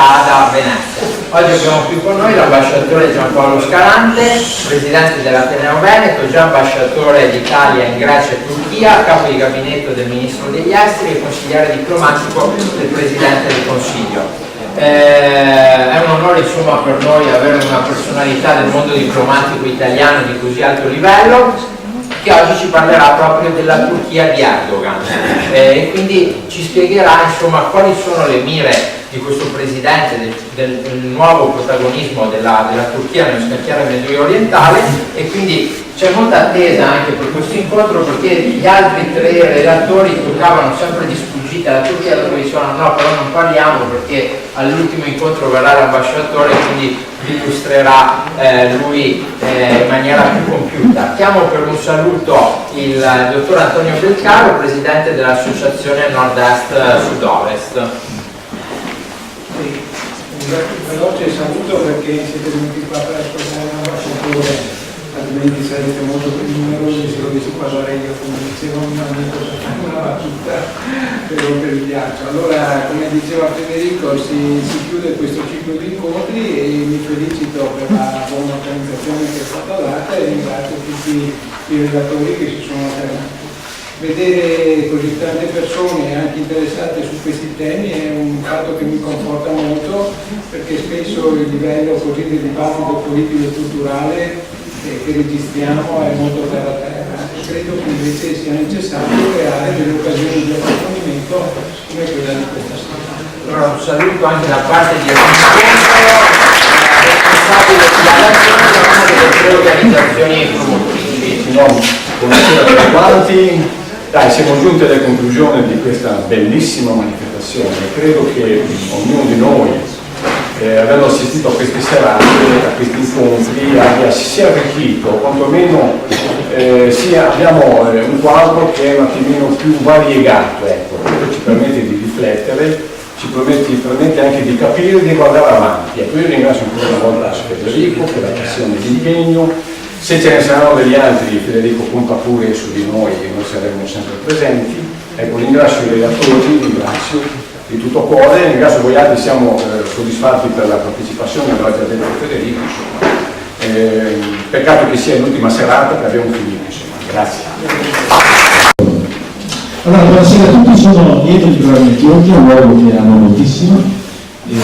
da Venezia. Oggi abbiamo qui con noi l'ambasciatore Giampaolo Scalante, presidente dell'Ateneo Veneto, già ambasciatore d'Italia in Grecia e Turchia, capo di gabinetto del ministro degli esteri e consigliere diplomatico del presidente del Consiglio. È un onore insomma per noi avere una personalità del mondo diplomatico italiano di così alto livello, che oggi ci parlerà proprio della Turchia di Erdogan e quindi ci spiegherà insomma quali sono le mire di questo presidente, del nuovo protagonismo della Turchia nello scacchiere medio orientale, e quindi c'è molta attesa anche per questo incontro, perché gli altri tre relatori toccavano sempre di sfuggita la Turchia, dopo dicevano no, però non parliamo perché all'ultimo incontro verrà l'ambasciatore, quindi vi illustrerà lui in maniera più compiuta. Chiamo per un saluto il dottor Antonio Belcaro, presidente dell'associazione Nord-Est Sud-Ovest. Un veloce saluto perché siete venuti qua per ascoltare l'ambasciatore, altrimenti sarete molto più numerosi se dovessi parlare io, come diceva un amico, una battuta per rompere il ghiaccio. Allora, come diceva Federico, si chiude questo ciclo di incontri e mi felicito per la buona organizzazione che è stata data e ringrazio tutti i relatori che si sono alternati. Vedere così tante persone anche interessate su questi temi è un fatto che mi conforta molto, perché spesso il livello così di dibattito politico e culturale che registriamo è molto terra a terra. Credo che invece sia necessario creare delle occasioni di approfondimento come quella di questa sera. Allora, un saluto anche da parte di Enrico, responsabile della una delle tre organizzazioni promotrici. Buonasera a tutti quanti. Dai, siamo giunti alle conclusioni di questa bellissima manifestazione. Credo che ognuno di noi, avendo assistito a queste serate, a questi incontri, si sia arricchito, quantomeno abbiamo un quadro che è un attimino più variegato, ecco. Questo ci permette di riflettere, ci permette anche di capire e di guardare avanti. Ecco, io ringrazio ancora una volta Federico per la passione e l'impegno. Se ce ne saranno degli altri, Federico conta pure su di noi e noi saremo sempre presenti. Ecco, ringrazio i relatori, ringrazio di tutto cuore, ringrazio voi altri, siamo soddisfatti per la partecipazione, l'ha già detto Federico, insomma. Peccato che sia l'ultima serata che abbiamo finito, insomma. Grazie. Allora, buonasera a tutti, sono lieto di trovarmi oggi, è un luogo che amo moltissimo, in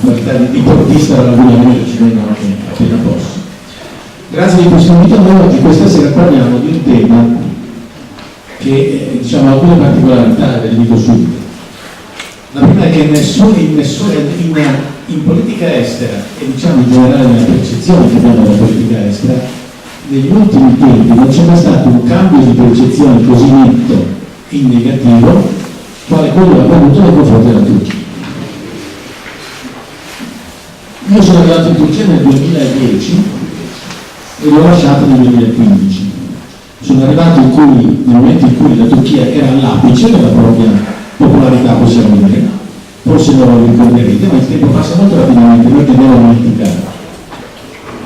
qualità di portista dall'abbigliamento ci vengono appena posso. Grazie di questo invito, noi oggi questa sera parliamo di un tema che diciamo ha alcune particolarità, ve le dico subito. La prima è che in politica estera e diciamo in generale nella percezione che abbiamo della politica estera, negli ultimi tempi non c'è mai stato un cambio di percezione così netto in negativo quale quello avvenuto nei confronti della Turchia. Io sono arrivato in Turchia nel 2010 e l'ho lasciato nel 2015. Sono arrivato nel momento in cui la Turchia era all'apice della propria popolarità, possiamo dire. Forse non lo ricorderete, ma il tempo passa molto rapidamente, noi tendiamo a dimenticare.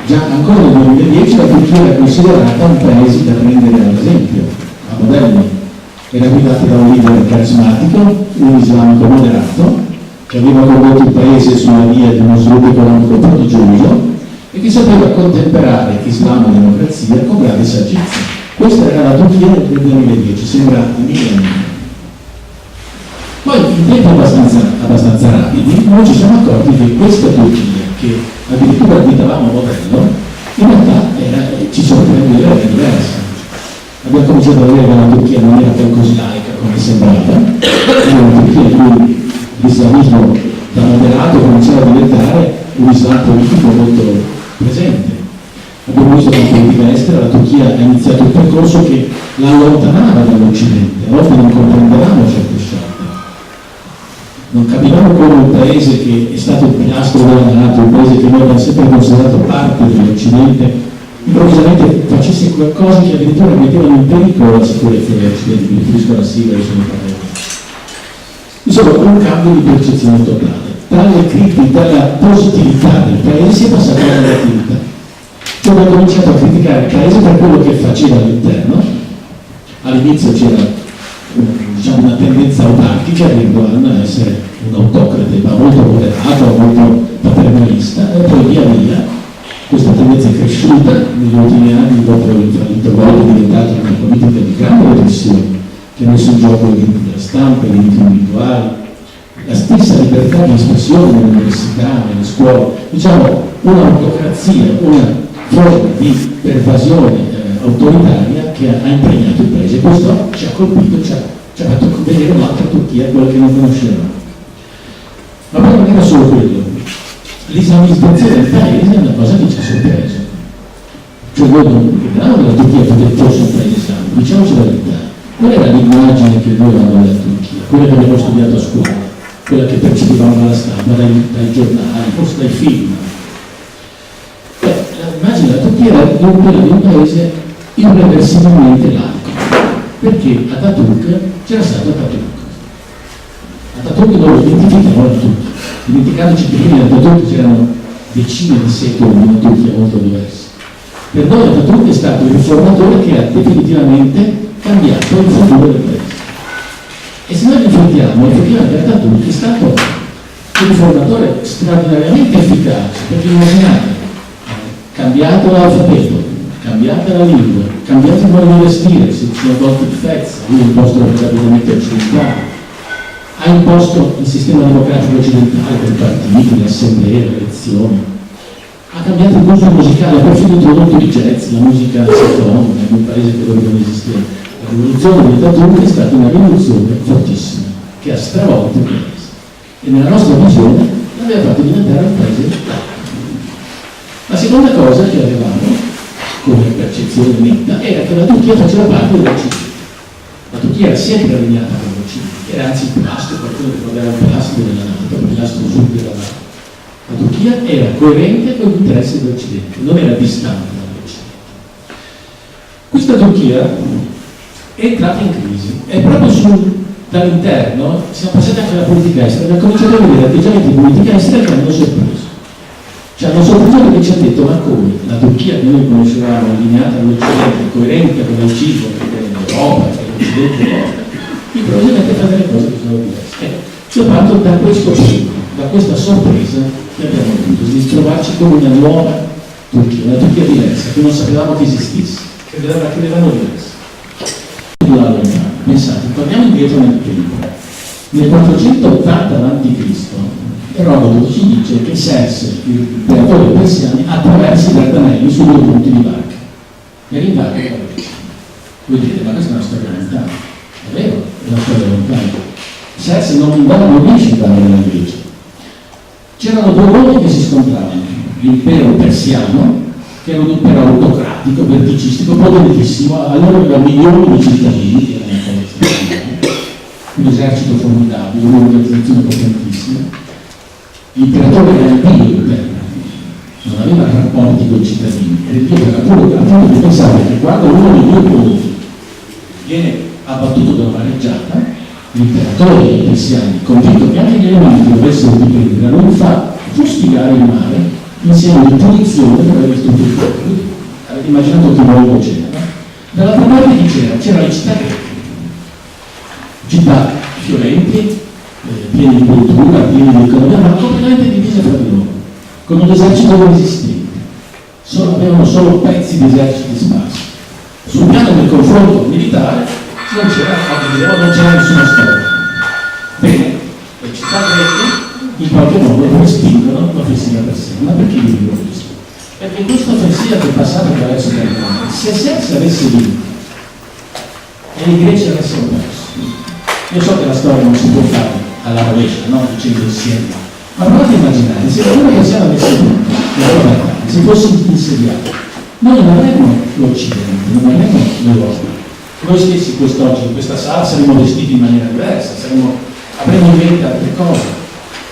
Già ancora nel 2010 la Turchia era considerata un paese da prendere ad esempio, a modello. Era guidata da un leader carismatico, un islamico moderato, che aveva condotto il paese sulla via di uno sviluppo economico prodigioso e che sapeva contemperare Islam e democrazia con grande saggezza. Questa era la Turchia del 2010, sembra in millenni. Poi in tempi abbastanza rapidi noi ci siamo accorti che questa Turchia, che addirittura guidavamo modello, in realtà ci sorprendeva, era diversa. Abbiamo cominciato a vedere che la Turchia non era poi così laica come sembrava, era una Turchia in cui l'islamismo da moderato cominciava a diventare un islam politico molto presente. Abbiamo visto che in politica estera la Turchia ha iniziato un percorso che la allontanava dall'Occidente, a volte non comprendevamo certe scelte. Non capivamo come un paese che è stato il pilastro della NATO, un paese che noi abbiamo sempre considerato parte dell'Occidente, improvvisamente facesse qualcosa che addirittura mettevano in pericolo la sicurezza dell'Occidente, mi riferisco alla Siria e sono parlato. Insomma, un cambio di percezione totale. Dalla positività del paese si è passato alla negatività. Cioè abbiamo cominciato a criticare il paese per quello che faceva all'interno. All'inizio c'era una tendenza autarchica, a essere un autocrate, ma molto moderato, molto paternalista, e poi via via questa tendenza è cresciuta negli ultimi anni dopo l'intervallo è diventata una politica di grande repressione che ha messo in gioco i diritti della stampa, i diritti individuali, la stessa libertà di espressione nelle università, nelle scuole, diciamo un'autocrazia, una forma di pervasione autoritaria che ha impregnato il paese. Questo ci ha colpito, ci ha fatto vedere un'altra Turchia, quella che non conoscevamo. Ma poi non era solo quello. L'islamizzazione del paese è una cosa che ci ha sorpreso. Cioè noi non crediamo che la Turchia fosse un paese islamico, diciamoci la verità. Qual era l'immagine che noi avevamo della Turchia? Quella che abbiamo studiato a scuola, quella che percepivamo dalla stampa, dai giornali, forse dai film. L'immagine della Turchia era quella di un paese irreversibilmente laico, perché Atatürk c'era stato Atatürk non lo identificavano tutti. Dimenticandoci che prima di Atatürk c'erano decine di secoli in una Turchia molto diversa. Per noi Atatürk è stato il riformatore che ha definitivamente cambiato il futuro del paese. E se noi riflettiamo, effettivamente Atatürk è stato un riformatore straordinariamente efficace, perché immaginate, cambiato l'alfabeto, cambiata la lingua, cambiato il modo di vestire, si sono tolti il fez, lui è imposto rapidamente occidentale, ha imposto il sistema democratico occidentale per partiti, le assemblee, le elezioni, ha cambiato il gusto musicale, ha perfino introdotto il jazz, la musica sinfonica in un paese che doveva non esisteva. La rivoluzione di Atatürk è stata una rivoluzione fortissima, che ha stravolto il paese e nella nostra visione l'aveva fatto diventare un paese laico. La seconda cosa che avevamo come percezione netta era che la Turchia faceva parte dell'Occidente. La Turchia era sempre allineata con l'Occidente, era anzi il pilastro, qualcuno ricordava il pilastro della NATO, il pilastro sud della NATO. La Turchia era coerente con gli interessi dell'Occidente, non era distante dall'Occidente. Questa Turchia è entrata in crisi e proprio dall'interno siamo passati anche alla politica estera, abbiamo cominciato a vedere atteggiamenti di politica estera che hanno sorpreso. Ci hanno sorpreso perché ci ha detto ma come la Turchia che noi conoscevamo allineata all'Occidente, coerente con il cibo, con l'Europa, con l'Occidente, improvvisamente fa delle cose che sono diverse. Io parto da questo punto, da questa sorpresa che abbiamo avuto, di trovarci con una nuova Turchia, una Turchia diversa, che non sapevamo che esistesse, credevamo diversa. Pensate, torniamo indietro nel tempo. Nel 480 a.C. Erodoto ci dice che Serse, l'imperatore dei persiani, attraversa i Dardanelli su 2 punti di barca e rinvade la Grecia. Voi direte, ma questa è una storia lontana. È vero, è una storia lontana. Serse non riesce a andare nella Grecia. C'erano 2 mondi che si scontravano. L'impero persiano, che era un impero autocratico, verticistico, potentissimo, allora aveva milioni di cittadini, che era una cosa straordinaria, un esercito formidabile, un'organizzazione potentissima. L'imperatore era il dio interno, non aveva rapporti con i cittadini, era il dio per appunto che pensava che quando uno dei 2 punti viene abbattuto da una mareggiata, l'imperatore dei persiani, convinto che anche gli elementi dovessero dipendere, non fa fustigare il mare in segno di punizione per aver distrutto il popolo. Avete immaginato che mondo c'era? Dall'altra parte chi c'era? C'erano le città greche, città fiorenti, pieni di cultura, pieni di economia, ma completamente divise fra di loro, con un esercito non esistente. Avevano solo pezzi di eserciti sparsi. Sul piano del confronto militare non c'era nessuna storia. Bene, le città greche in qualche modo respingono l'offensiva persiana. Ma perché vi dico questo? Perché questa offensiva che è passata attraverso il Dardanelli, se Serse avesse vinto e i greci avessero perso, io so che la storia non si può fare alla rovescia, no? Dicendo insieme, ma provate a immaginare se la persiana avesse vinto la sua battaglia, se fosse insediato, noi non avremmo l'Occidente, non avremmo l'Europa. Noi stessi quest'oggi in questa sala saremmo vestiti in maniera diversa, avremmo in mente altre cose.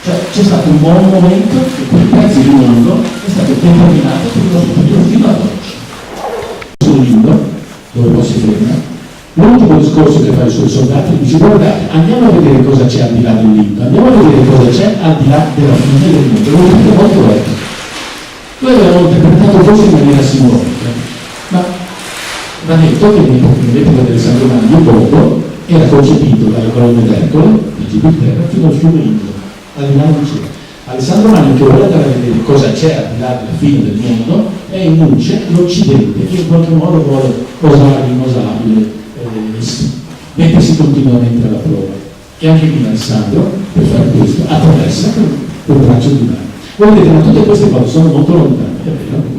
Cioè c'è stato un buon momento che quel pezzo di mondo è stato determinato per il nostro futuro fino ad oggi. Sul libro, dove poi si ferma, l'ultimo discorso che fa ai suoi soldati dice: guardate, andiamo a vedere cosa c'è al di là dell'Into, andiamo a vedere cosa c'è al di là della fine del mondo. Lo vedete molto etico. Noi abbiamo interpretato forse in maniera simbolica, ma va detto che nell'epoca dell'Alessandro Magno il mondo era concepito dalle colonne d'Ercole, di Gibilterra, fino al fiume Indo. al di là non c'era. Alessandro Magno, che vuole andare a vedere cosa c'è al di là della fine del mondo, e induce l'Occidente, che in qualche modo vuole osare l'inosabile, mettersi continuamente alla prova. E anche qui Alessandro, per fare questo, attraversa quel braccio di mare. Voi vedete, ma tutte queste cose sono molto lontane, è vero?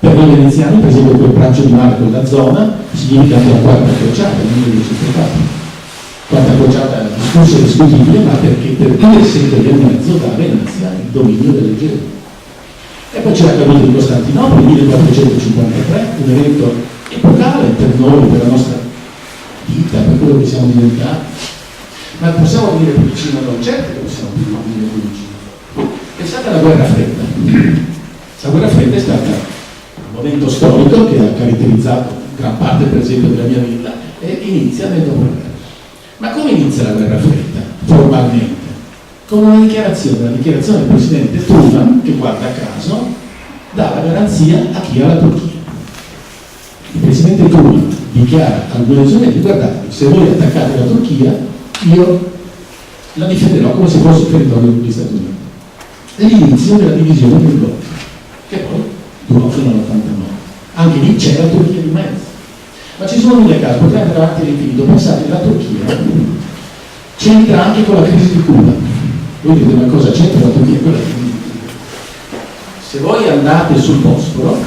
Per noi veneziani, per esempio, quel braccio di mare, quella zona, significa anche la quarta crociata, non è citato. Quarta crociata discussa e discutibile, ma perché per 2 secoli e mezzo da Venezia il dominio delle Gesù. E poi c'è la caduta di Costantinopoli, 1453, un evento epocale per noi, per la nostra vita, per quello che siamo diventati. Ma possiamo venire più vicino a noi? Certo che possiamo venire più vicino. Pensate alla guerra fredda. La guerra fredda è stata un momento storico che ha caratterizzato gran parte, per esempio, della mia vita, e inizia nel dopoguerra. Ma come inizia la guerra fredda? Formalmente? Con una dichiarazione del presidente Truman, che guarda caso, dà la garanzia a chi ha la Turchia. Il presidente Truman dichiara all'Unione Sovietica: guardate, se voi attaccate la Turchia, io la difenderò come se fosse il territorio degli Stati Uniti. È l'inizio della divisione del blocco, che poi durò fino all'89. Anche lì c'è la Turchia di mezzo. Ma ci sono 1000 casi, potrei andare avanti all'infinito. Pensate che la Turchia c'entra anche con la crisi di Cuba. Voi dite: ma cosa c'entra la Turchia con la crisi di Cuba? Se voi andate sul Bosforo,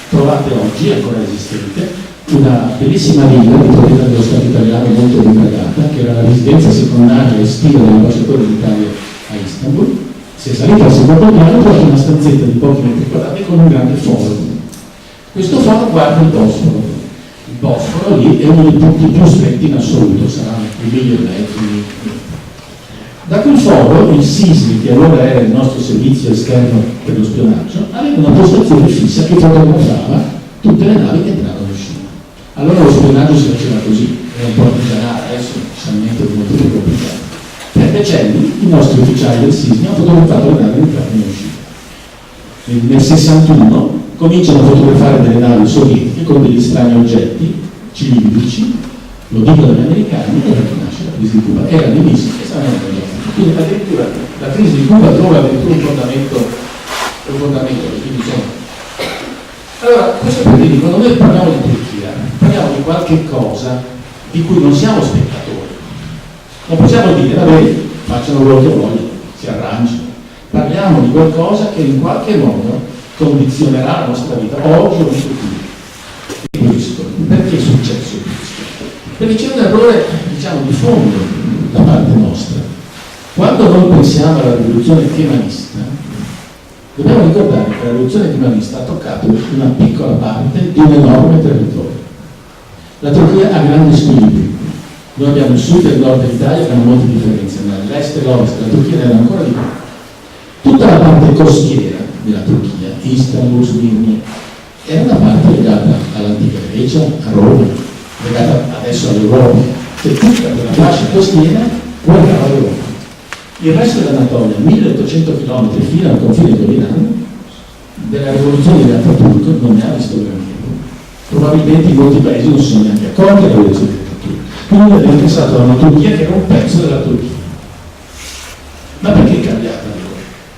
trovate oggi, ancora esistente, una bellissima villa di proprietà dello Stato italiano molto ben pagata, che era la residenza secondaria estiva dell'ambasciatore d'Italia a Istanbul. Si è salita al secondo piano, trovate una stanzetta di pochi metri quadrati con un grande foro. Questo foro guarda il Bosforo. Il Bosforo lì è uno dei punti più stretti in assoluto, saranno 1,5 miglia. Da quel foro il SISMI, che allora era il nostro servizio esterno per lo spionaggio, aveva una postazione fissa che fotografava tutte le navi che entravano e uscivano. Allora lo spionaggio si faceva così, era un po' artigianale, adesso c'è niente di molto più complicato. Per decenni i nostri ufficiali del SISMI hanno fotografato le navi entrate e uscite. Nel 61 cominciano a fotografare delle navi sovietiche con degli strani oggetti cilindrici, lo dicono gli americani, e nasce la crisi di Cuba. Era all'inizio e saranno andati. Quindi addirittura la crisi di Cuba trova addirittura un fondamento, quindi insomma. Allora, questo per dire, quando noi parliamo di Turchia, parliamo di qualche cosa di cui non siamo spettatori. Non possiamo dire: vabbè, facciano quello che vogliono, si arrangino. Parliamo di qualcosa che in qualche modo condizionerà la nostra vita, oggi o in futuro. E questo, perché è successo questo? Perché c'è un errore, diciamo, di fondo da parte nostra. Quando noi pensiamo alla rivoluzione kemalista, dobbiamo ricordare che la rivoluzione kemalista ha toccato una piccola parte di un enorme territorio. La Turchia ha grandi squilibri. Noi abbiamo il sud e il nord dell'Italia che hanno molte differenze, ma l'est e l'ovest della Turchia ne hanno ancora di più. Tutta la parte costiera della Turchia, Istanbul, Smirne, era una parte legata all'antica Grecia, a Roma, legata adesso all'Europa, che tutta quella fascia costiera guardava l'Europa. Il resto dell'Anatolia, 1800 km fino al confine con l'Iran, della rivoluzione di Ataturk non ne ha visto granché. Probabilmente in molti paesi non si sono neanche accorti della rivoluzione di Ataturk. Quindi abbiamo pensato a una Turchia che era un pezzo della Turchia. Ma perché è cambiata?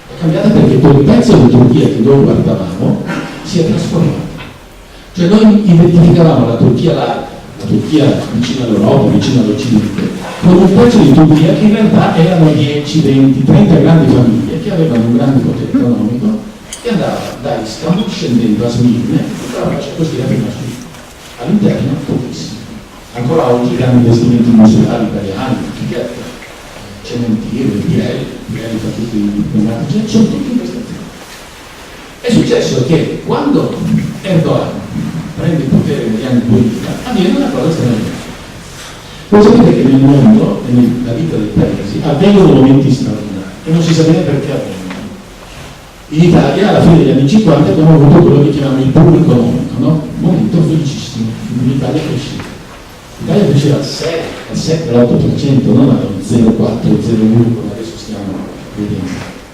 È cambiata perché quel pezzo di Turchia che noi guardavamo si è trasformato. Cioè noi identificavamo la Turchia larga, la Turchia vicino all'Europa, vicino all'Occidente, con un pezzo di Turchia che in realtà erano 10, 20, 30 grandi famiglie che avevano un grande potere economico e andavano da Istanbul scendendo a Smirne, tutta la faccia costiera fino a Smirne. All'interno pochissimo. Ancora oggi grandi investimenti industriali italiani, cementieri, Pirelli fa tutti i pneumatici, sono tutti in questa zona. È successo che quando Erdogan prende il potere negli anni 2000 avviene una cosa straordinaria. Voi sapete che nel mondo e nella vita dei paesi avvengono momenti straordinari e non si sa bene perché avvengono. In Italia alla fine degli anni 50 abbiamo avuto quello che chiamiamo il boom economico, no? Un momento felicissimo, l'Italia cresceva. L'Italia cresceva al 6, al 7, all'8%, non allo 0,4, 0,1 come adesso stiamo vedendo.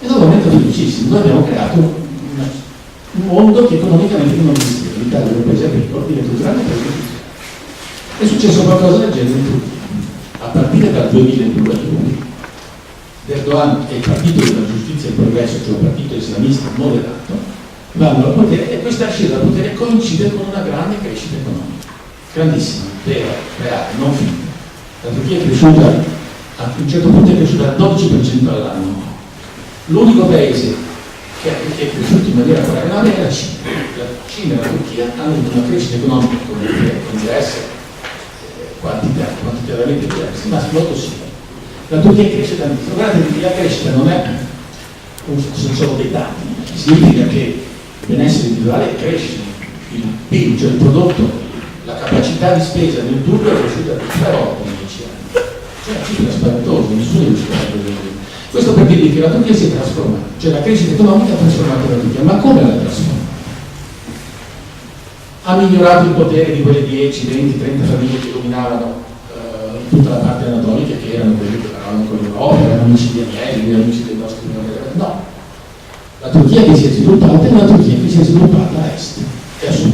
È stato un momento felicissimo. Noi abbiamo creato un mondo che economicamente non esisteva. L'Italia è un paese agricolo, diventa un grande paese agricolo. È successo qualcosa del genere in Turchia. A partire dal 2002 Erdogan e il partito della giustizia e il progresso, cioè il partito islamista moderato, vanno al potere e questa ascesa al potere coincide con una grande crescita economica, grandissima, vera, reale, non finta. La Turchia è cresciuta, a un certo punto è cresciuta al 12% all'anno. L'unico paese che è cresciuto in maniera paragonabile è la Cina. La Cina e la Turchia hanno avuto una crescita economica con diverse quantitativamente diverse, ma molto simili. La Turchia cresce tantissimo. Guardate che la crescita non è sono solo dei dati, significa che il benessere individuale cresce, il PIL, cioè il prodotto, la capacità di spesa del turco è cresciuta di 3 volte in 10 anni. Cioè una cifra spaventosa, nessuno riesce a vedere. Questo per dirvi che la Turchia si è trasformata, cioè la crescita economica ha trasformato la Turchia, ma come l'ha trasformata? Ha migliorato il potere di quelle 10, 20, 30 famiglie che dominavano tutta la parte anatolica, che erano quelli che parlavano con l'Europa, erano amici di Agnelli, erano amici dei nostri no. La Turchia che si è sviluppata è una Turchia che si è sviluppata a est e a sud,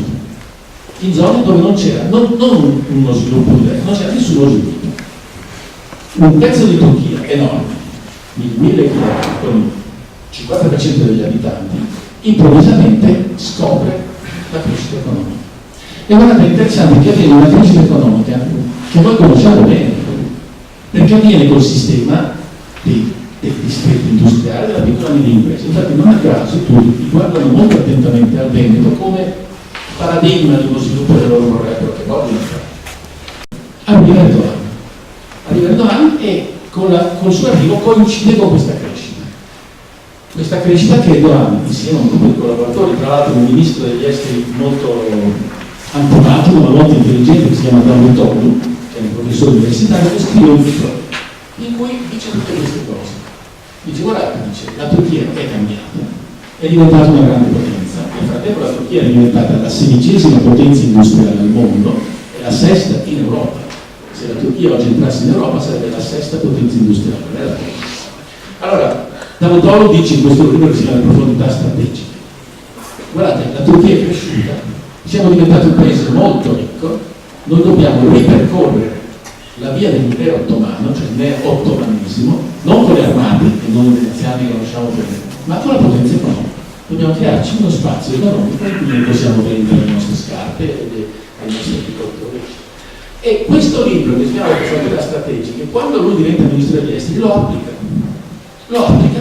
in zone dove non c'era non uno sviluppo diverso, non c'era nessuno sviluppo. Un pezzo di Turchia enorme, di 1000 km con il 50% degli abitanti, improvvisamente scopre la crescita economica. E guardate, è interessante che avviene una crescita economica che noi conosciamo bene, perché avviene col sistema dei distretti industriali della piccola e media impresa. Infatti non a caso tutti guardano molto attentamente al Veneto come paradigma di uno sviluppo che loro vorrebbero, che vogliono fare. Arriva Erdogan e col suo arrivo coincide con questa crescita. Questa crescita che Erdogan, insieme a un gruppo di collaboratori, tra l'altro un ministro degli esteri molto antipatico ma molto intelligente, che si chiama Davutoglu, che è un professore universitario, che scrive un libro in cui dice tutte queste cose. Dice, guardate, la Turchia è cambiata, è diventata una grande potenza. Nel frattempo la Turchia è diventata la 16ª potenza industriale al mondo e la 6ª in Europa. Se la Turchia oggi entrasse in Europa sarebbe la 6ª potenza industriale, non è la prima. Allora, Davutoglu dice in questo libro che si chiama Profondità strategiche. Guardate, la Turchia è cresciuta, siamo diventati un paese molto ricco, noi dobbiamo ripercorrere la via dell'impero ottomano, cioè il neo-ottomanesimo, non con le armate, che noi veneziani conosciamo bene, ma con la potenza economica. Dobbiamo crearci uno spazio economico in cui noi possiamo vendere le nostre scarpe e i nostri agricoltori. E questo libro, che si chiama Profondità strategiche, quando lui diventa ministro degli esteri, lo applica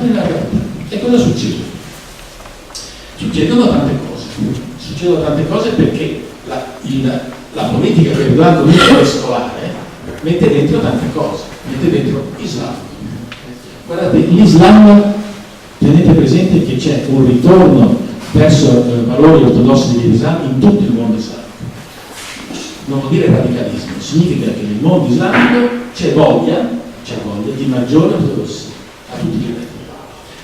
nella realtà. E cosa succede? Succedono tante cose perché la politica che Erdogan comincia a mescolare mette dentro tante cose, mette dentro Islam. Guardate, l'Islam, tenete presente che c'è un ritorno verso valori ortodossi dell'Islam in tutto il mondo islamico. Non vuol dire radicalismo, significa che nel mondo islamico c'è voglia di maggiore ortodossia a tutti i livelli.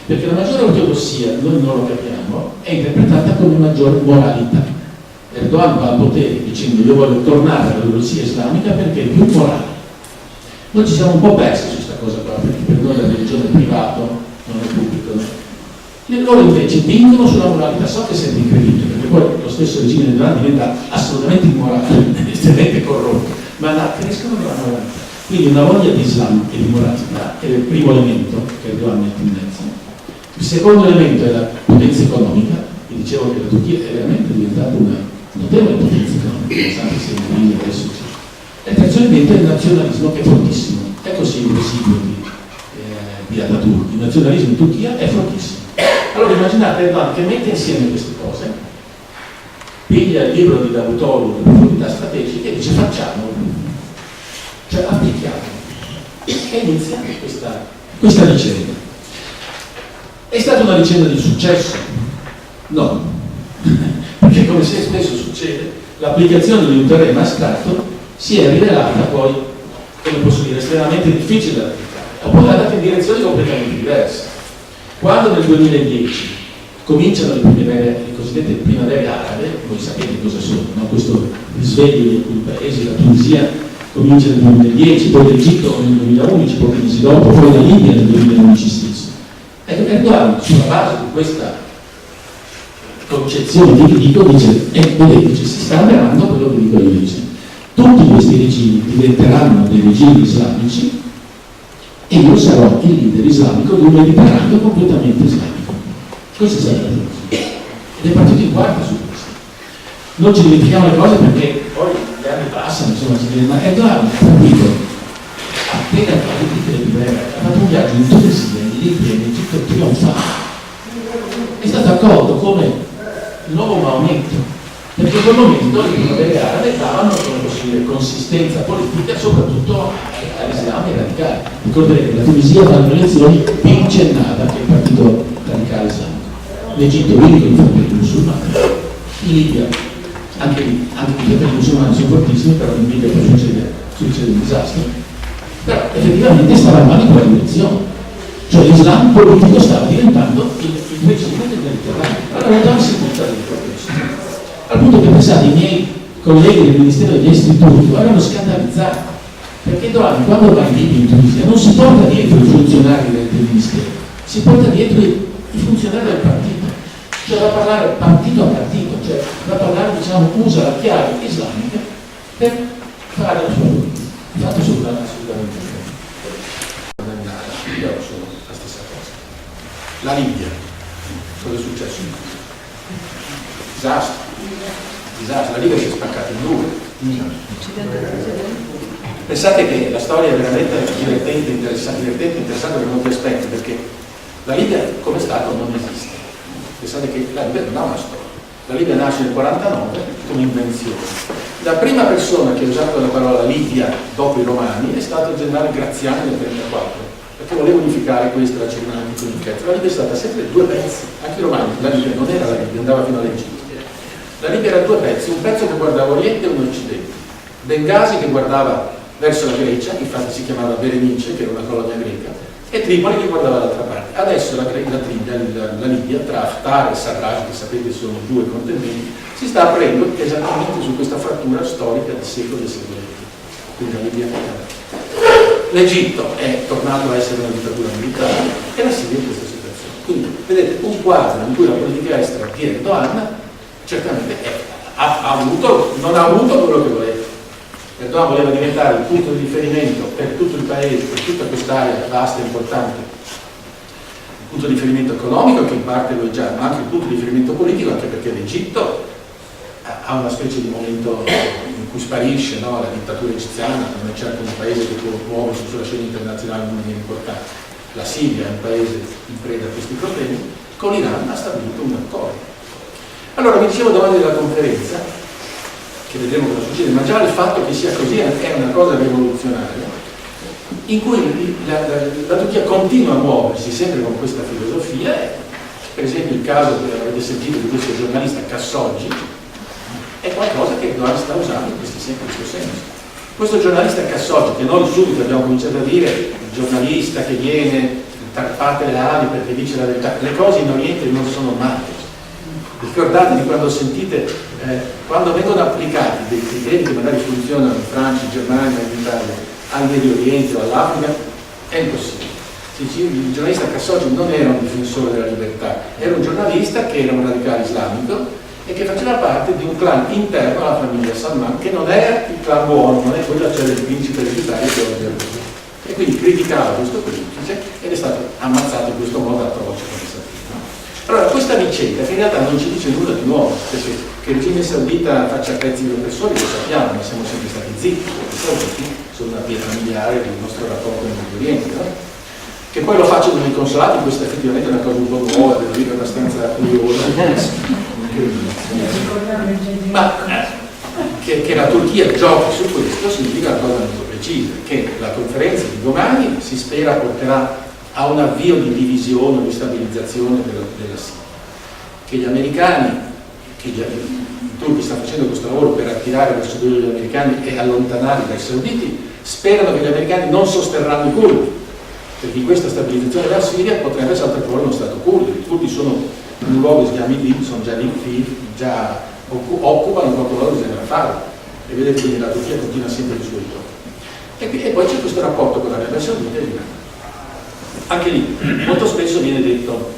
Perché la maggiore ortodossia, noi non lo capiamo, è interpretata come maggiore moralità. Erdogan va al potere dicendo io voglio tornare all'ortodossia islamica perché è più morale. Noi ci siamo un po' persi su questa cosa qua, perché per noi la religione è privato, non è pubblico. E loro invece vincono sulla moralità. So che sembra incredibile, perché poi lo stesso regime di Erdogan diventa assolutamente immorale, estremamente corrotto, ma crescono nella moralità. Quindi una voglia di Islam e di moralità è il primo elemento che Erdogan mette in mezzo. Il secondo elemento è la potenza economica, vi dicevo che la Turchia è veramente diventata una notevole potenza economica, nonostante sia in crisi adesso. E il terzo elemento è il nazionalismo, che è fortissimo. È così il residuo di Atatürk. Il nazionalismo in Turchia è fortissimo. Allora immaginate Erdogan che mette insieme queste cose, piglia il libro di Davutoglu, le profondità strategiche, e dice facciamo, cioè applichiamo. E inizia questa vicenda. È stata una vicenda di successo? No, perché come spesso succede, l'applicazione di un teorema astratto si è rivelata poi, come posso dire, estremamente difficile da applicare, o poi è andata in direzioni completamente diverse. Quando nel 2010 cominciano le cosiddette primavere arabe, voi sapete cosa sono, no? Questo risveglio di alcuni paesi, la Tunisia comincia nel 2010, poi l'Egitto nel 2011, pochi mesi dopo, poi la Libia nel 2011 stesso. Ecco, Erdogan, sulla base di questa concezione che vi dico, dice, vedete, si sta avverando quello che dico io, dice, tutti questi regimi diventeranno dei regimi islamici e io sarò il leader islamico di un Mediterraneo completamente islamico. Questo è stato ed è partito in quarta su questo. Non ci dimentichiamo le cose perché poi gli anni passano, insomma, ma Erdogan ha capito, appena ha fatto un viaggio in Tunisia, in Libia, in Egitto trionfale. È stato accolto come il nuovo Maometto, perché in quel momento le primavere arabe davano consistenza politica soprattutto all'Islam e radicale. Ricorderete che la Tunisia fa le elezioni vince Nada, che è il partito radicale islamico. L'Egitto unico di fratelli musulmani, in Libia anche i fratelli musulmani sono fortissimi, però in Libia poi succede un disastro. Però effettivamente stavamo in quella direzione, cioè l'Islam politico stava diventando il regime del Mediterraneo. Allora non si butta dentro questo, al punto che pensate i miei colleghi del Ministero degli Esteri turco erano scandalizzati, perché Erdogan quando va in Libia, in Tunisia, non si porta dietro i funzionari del Ministero, si porta dietro i funzionari del partito, cioè va a parlare partito a partito, cioè va a parlare, diciamo, usa la chiave islamica per fare la sua politica. Fatto assolutamente io sono la stessa cosa. La Libia, cosa è successo? Disastro. La Libia si è spaccata in due. Pensate che la storia è veramente divertente, interessante per molti aspetti, perché la Libia come Stato non esiste. Pensate che la Libia non ha una storia. La Libia nasce nel 49 come invenzione. La prima persona che ha usato la parola Libia dopo i Romani è stato il generale Graziani nel 1934, perché voleva unificare questa nazione di comunicazione. La Libia è stata sempre due pezzi, anche i Romani, la Libia non era la Libia, andava fino all'Egitto. La Libia era due pezzi, un pezzo che guardava Oriente e un Occidente. Bengasi che guardava verso la Grecia, infatti si chiamava Berenice, che era una colonia greca, e Tripoli che guardava dall'altra parte. Adesso la Libia, tra Haftar e Sarraj, che sapete sono due contendenti, si sta aprendo esattamente su questa frattura storica di secoli e secoli. Quindi la Libia l'Egitto è tornato a essere una dittatura militare e la Siria in questa situazione. Quindi vedete un quadro in cui la politica estera di Erdogan certamente non ha avuto quello che voleva. Erdogan voleva diventare il punto di riferimento per tutto il paese, per tutta quest'area vasta e importante, il punto di riferimento economico che in parte lo è già, ma anche il punto di riferimento politico, anche perché l'Egitto ha una specie di momento in cui sparisce, no? La dittatura egiziana non è certo un paese che può muoversi sulla scena internazionale in maniera importante. La Siria è un paese in preda a questi problemi, con l'Iran ha stabilito un accordo. Allora vi dicevo davanti alla conferenza, che vedremo cosa succede, ma già il fatto che sia così è una cosa rivoluzionaria, in cui la Turchia continua a muoversi sempre con questa filosofia. Per esempio il caso che avete sentito di questo giornalista Khashoggi è qualcosa che Erdogan sta usando in questo senso. Questo giornalista Khashoggi, che noi subito abbiamo cominciato a dire il giornalista che viene tarpate le ali perché dice la verità, le cose in Oriente non sono mai. Ricordatevi quando sentite, quando vengono applicati dei criteri che magari funzionano in Francia, in Germania, in Italia, al Medio Oriente o all'Africa, è impossibile. Il giornalista Khashoggi non era un difensore della libertà, era un giornalista che era un radicale islamico e che faceva parte di un clan interno alla famiglia Salman, che non è il clan buono, non è quello del principe ereditario che oggi è. E quindi criticava questo principe ed è stato ammazzato in questo modo atroce, come sapete. Allora, questa vicenda, che in realtà non ci dice nulla di nuovo, perché che il regime saudita faccia pezzi di oppressori lo sappiamo, ma siamo sempre stati zitti, perché i sauditi sono una pietra miliare del nostro rapporto nel Medio Oriente, no? Che poi lo facciano nei consolati, questa effettivamente è una cosa un po' nuova, devo dire abbastanza curiosa, ma che la Turchia giochi su questo significa una cosa molto precisa, che la conferenza di domani si spera porterà a un avvio di divisione o di stabilizzazione della Siria, che gli americani, che i turchi stanno facendo questo lavoro per attirare verso degli americani e allontanarli dai sauditi, sperano che gli americani non sosterranno i curdi, perché in questa stabilizzazione della Siria potrebbe saltare uno stato curdo. I curdi sono in un luogo che si chiama Idlib, sono già lì, già occupano quanto loro bisogna farlo, e vedete quindi la Turchia continua sempre i suoi giochi. E poi c'è questo rapporto con l'Arabia Saudita e l'Iran. Anche lì molto spesso viene detto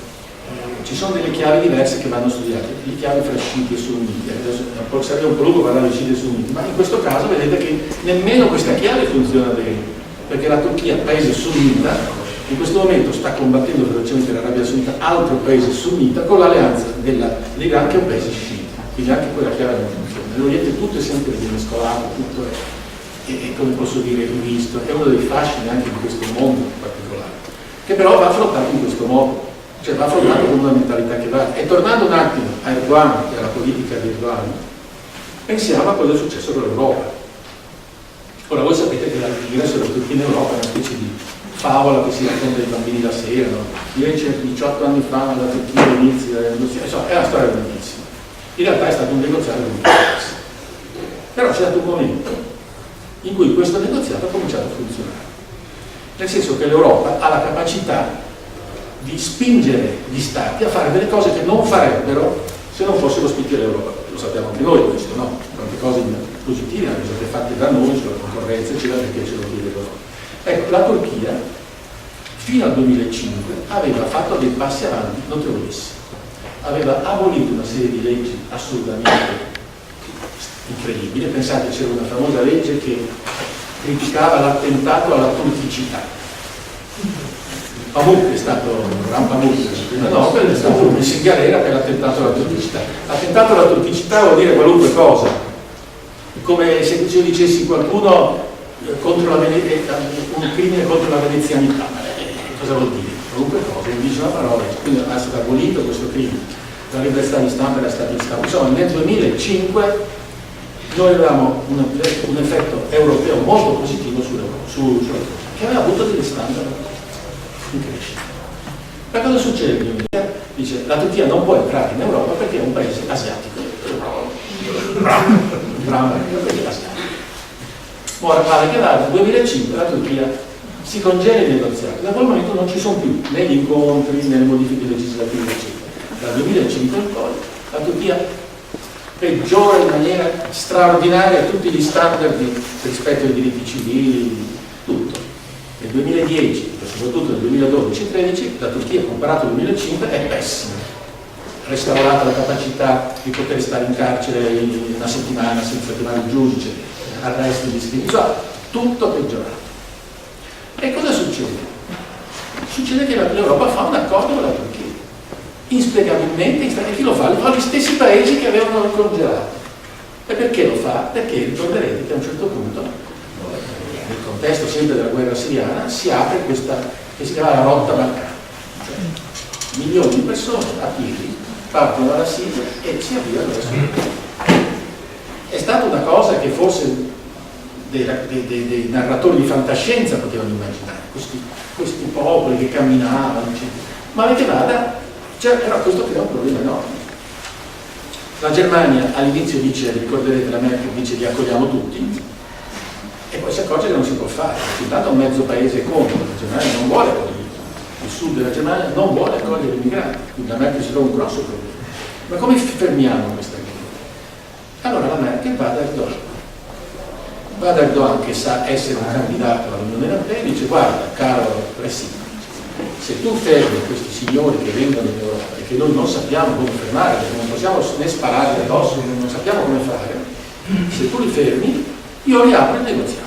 ci sono delle chiavi diverse che vanno studiate, le chiavi fra sciiti e sunniti. Adesso sarebbe un po' lungo parlare di sciiti e sunniti, ma in questo caso vedete che nemmeno questa chiave funziona bene, perché la Turchia, paese sunnita, in questo momento sta combattendo ferocemente l'Arabia Saudita, altro paese sunnita, con l'alleanza dell'Iran, che è un paese sciita, quindi anche quella chiara dimostrazione. Nell'Oriente tutto è sempre rimescolato, tutto è, come posso dire, rivisto, è uno dei fascini anche di questo mondo in particolare, che però va affrontato in questo modo, cioè va affrontato con una mentalità che va. E tornando un attimo a Erdogan e alla politica di Erdogan, pensiamo a cosa è successo con l'Europa. Ora voi sapete che l'ingresso della Turchia in Europa è una specie di favola che si racconta ai bambini la sera, no? Invece 18 anni fa la Turchia inizia, insomma, è una storia lunghissima. In realtà è stato un negoziato di interesse. Però c'è stato un momento in cui questo negoziato ha cominciato a funzionare. Nel senso che l'Europa ha la capacità di spingere gli stati a fare delle cose che non farebbero se non fossero spinti dall'Europa. Lo sappiamo anche noi questo, no? Tante cose positive hanno state fatte da noi sulla concorrenza, eccetera, perché ce lo chiede l'Europa. Ecco, la Turchia fino al 2005 aveva fatto dei passi avanti notevolissimi. Aveva abolito una serie di leggi assolutamente incredibili. Pensate, c'era una famosa legge che criticava l'attentato alla turchicità. Pamuk è stato, Ram Pamuk, il Nobel, è stato messo in galera per l'attentato alla turchicità. L'attentato alla turchicità vuol dire qualunque cosa, come se io dicessi qualcuno contro un crimine contro la venezianità. Cosa vuol dire? Qualunque cosa, non dice una parola, quindi è stato abolito questo crimine, la libertà di stampa era stata in stampa. Insomma, nel 2005 noi avevamo un effetto europeo molto positivo sull'Europa, che aveva avuto degli standard in crescita. Ma cosa succede nel 2000? Dice, la Turchia non può entrare in Europa perché è un paese asiatico. Bravo, è un paese asiatico. Ora pare che dal 2005 la Turchia si congela i negoziati, da quel momento non ci sono più né gli incontri né le modifiche legislative, eccetera. Dal 2005 in poi la Turchia peggiora in maniera straordinaria tutti gli standard di rispetto ai diritti civili, tutto. Nel 2010, soprattutto nel 2012 e 2013, la Turchia comparato al 2005 è pessima. Restaurata la capacità di poter stare in carcere una settimana senza chiamare il giudice, arresti di iscritti, cioè tutto peggiorato. E cosa succede? Succede che l'Europa fa un accordo con la Turchia, inspiegabilmente, e chi lo fa? Lo fanno gli stessi paesi che avevano congelato. E perché lo fa? Perché ricorderete che a un certo punto, nel contesto sempre della guerra siriana, si apre questa che si chiama la rotta balcanica, cioè milioni di persone a piedi partono dalla Siria e si avviano verso l'Europa. È stata una cosa che forse dei narratori di fantascienza potevano immaginare, questi popoli che camminavano, eccetera. Ma avete vada, però questo crea un problema enorme. La Germania all'inizio dice, ricorderete la Merkel, dice li accogliamo tutti, e poi si accorge che non si può fare, intanto un mezzo paese è contro, la Germania non vuole accogliere, il sud della Germania non vuole accogliere i migranti, quindi la Merkel si trova un grosso problema. Ma come fermiamo questa cosa? Allora la Merkel va da Erdogan, che sa essere un candidato all'Unione Europea, e dice: guarda, caro Presidente, se tu fermi questi signori che vengono in Europa e che noi non sappiamo come fermare, perché non possiamo né sparare addosso, non sappiamo come fare, se tu li fermi, io riapro il negoziato.